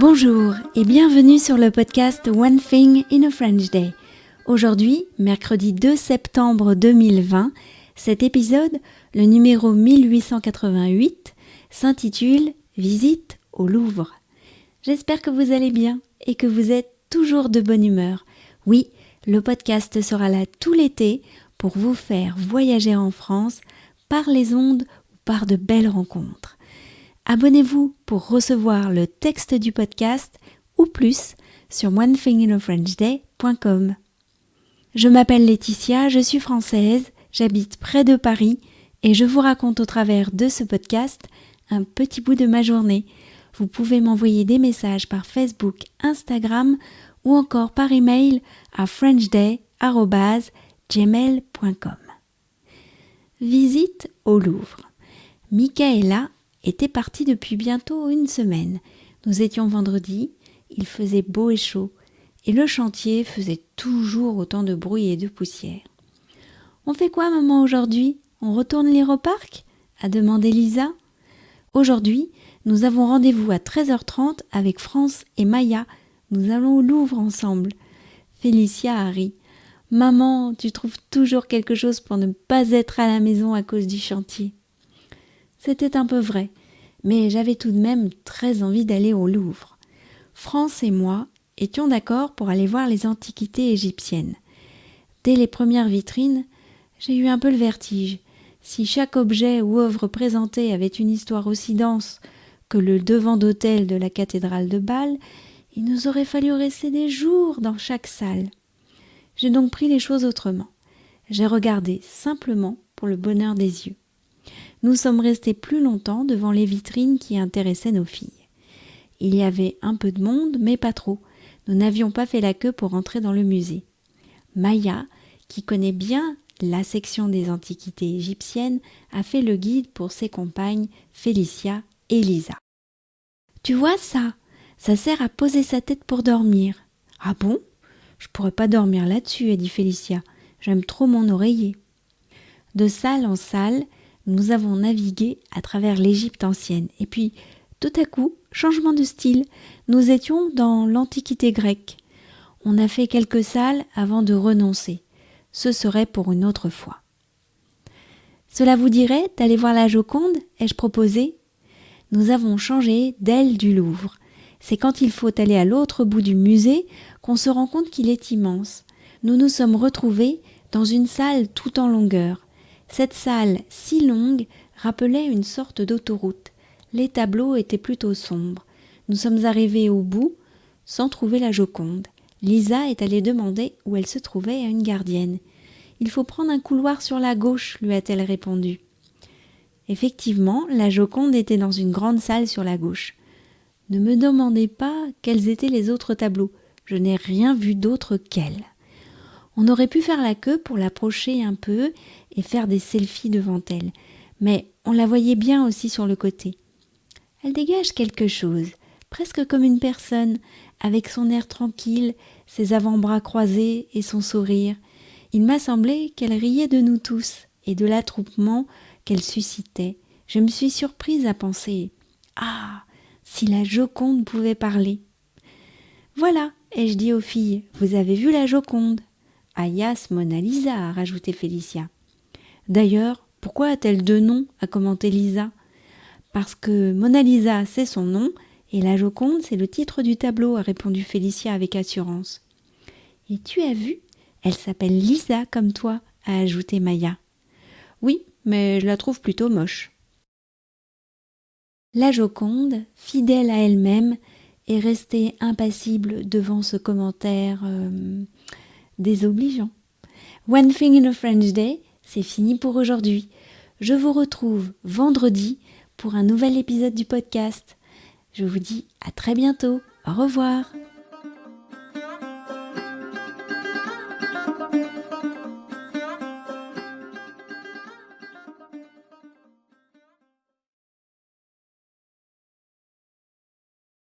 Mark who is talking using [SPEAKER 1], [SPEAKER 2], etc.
[SPEAKER 1] Bonjour et bienvenue sur le podcast One Thing in a French Day. Aujourd'hui, mercredi 2 septembre 2020, cet épisode, le numéro 1888, s'intitule « Visite au Louvre ». J'espère que vous allez bien et que vous êtes toujours de bonne humeur. Oui, le podcast sera là tout l'été pour vous faire voyager en France par les ondes ou par de belles rencontres. Abonnez-vous pour recevoir le texte du podcast ou plus sur onethinginafrenchday.com. Je m'appelle Laetitia, je suis française, j'habite près de Paris et je vous raconte au travers de ce podcast un petit bout de ma journée. Vous pouvez m'envoyer des messages par Facebook, Instagram ou encore par email à frenchday@gmail.com. Visite au Louvre. Michaela était partie depuis bientôt une semaine. Nous étions vendredi, il faisait beau et chaud, et le chantier faisait toujours autant de bruit et de poussière. « On fait quoi, maman, aujourd'hui ? On retourne lire au parc ?» a demandé Lisa. « Aujourd'hui, nous avons rendez-vous à 13h30 avec France et Maya. Nous allons au Louvre ensemble. » Félicia a ri. « Maman, tu trouves toujours quelque chose pour ne pas être à la maison à cause du chantier. » C'était un peu vrai, mais j'avais tout de même très envie d'aller au Louvre. France et moi étions d'accord pour aller voir les antiquités égyptiennes. Dès les premières vitrines, j'ai eu un peu le vertige. Si chaque objet ou œuvre présentée avait une histoire aussi dense que le devant d'autel de la cathédrale de Bâle, il nous aurait fallu rester des jours dans chaque salle. J'ai donc pris les choses autrement. J'ai regardé simplement pour le bonheur des yeux. Nous sommes restés plus longtemps devant les vitrines qui intéressaient nos filles. Il y avait un peu de monde, mais pas trop. Nous n'avions pas fait la queue pour entrer dans le musée. Maya, qui connaît bien la section des antiquités égyptiennes, a fait le guide pour ses compagnes Félicia et Lisa. « Tu vois ça ? Ça sert à poser sa tête pour dormir. »« Ah bon ? Je pourrais pas dormir là-dessus, » a dit Félicia. « J'aime trop mon oreiller. » De salle en salle, nous avons navigué à travers l'Égypte ancienne. Et puis, tout à coup, changement de style, nous étions dans l'Antiquité grecque. On a fait quelques salles avant de renoncer. Ce serait pour une autre fois. « Cela vous dirait d'aller voir la Joconde ?» ai-je proposé. Nous avons changé d'aile du Louvre. C'est quand il faut aller à l'autre bout du musée qu'on se rend compte qu'il est immense. Nous nous sommes retrouvés dans une salle tout en longueur. Cette salle si longue rappelait une sorte d'autoroute. Les tableaux étaient plutôt sombres. Nous sommes arrivés au bout sans trouver la Joconde. Lisa est allée demander où elle se trouvait à une gardienne. « Il faut prendre un couloir sur la gauche, » lui a-t-elle répondu. Effectivement, la Joconde était dans une grande salle sur la gauche. Ne me demandez pas quels étaient les autres tableaux. Je n'ai rien vu d'autre qu'elle. On aurait pu faire la queue pour l'approcher un peu et faire des selfies devant elle, mais on la voyait bien aussi sur le côté. Elle dégage quelque chose, presque comme une personne, avec son air tranquille, ses avant-bras croisés et son sourire. Il m'a semblé qu'elle riait de nous tous et de l'attroupement qu'elle suscitait. Je me suis surprise à penser « Ah, si la Joconde pouvait parler !» « Voilà, ai-je dit aux filles, vous avez vu la Joconde ?» « Alias Mona Lisa, a rajouté Félicia. « D'ailleurs, pourquoi a-t-elle deux noms ?» a commenté Lisa. « Parce que Mona Lisa, c'est son nom, et la Joconde, c'est le titre du tableau, » a répondu Félicia avec assurance. « Et tu as vu ? Elle s'appelle Lisa comme toi, » a ajouté Maya. « Oui, mais je la trouve plutôt moche. » La Joconde, fidèle à elle-même, est restée impassible devant ce commentaire désobligeant. One Thing in a French Day, c'est fini pour aujourd'hui. Je vous retrouve vendredi pour un nouvel épisode du podcast. Je vous dis à très bientôt. Au revoir.